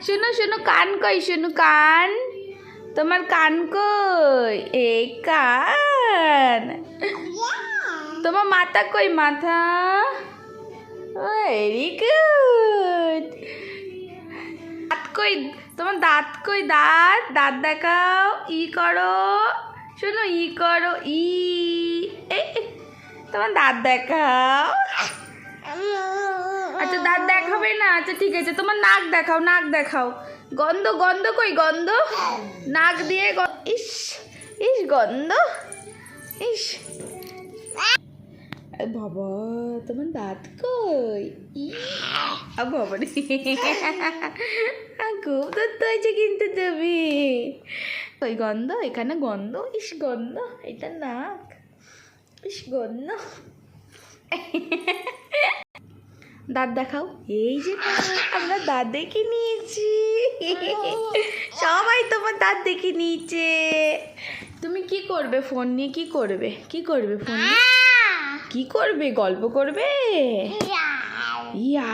শুনো শুনো কান কই, শুনো কান, তোমার কান কই? এই কান। তোমার মাথা কই? মাথা। Very good. দাঁত কই? তোমার দাঁত কই? দাঁত, দাঁত দেখাও। ই করো, শোনো, ই করো, ই। তোমার দাঁত দেখাও। আচ্ছা দাঁত দেখাবে না, আচ্ছা ঠিক আছে। তোমার নাক দেখাও, নাক দেখাও। গন্ধ, গন্ধ কই? গন্ধ নাক দিয়ে। ইস ইস গন্ধ, ইস। বাবা তোমার দাঁত কই? বাবা রে, খুব দত্ত হয়েছে কিন্তু তুমি। ওই গন্ধ, এখানে গন্ধ, ইস গন্ধ, এটা নাক, ইস গন্ধ। দাঁত দেখাও। এই যে আমরা দাঁত দেখে নিয়েছি, সবাই তোমার দাঁত দেখে নিয়েছে। তুমি কি করবে ফোন নিয়ে? কি করবে, কি করবে ফোন নিয়ে? কি করবে? গল্প করবে? ইয়া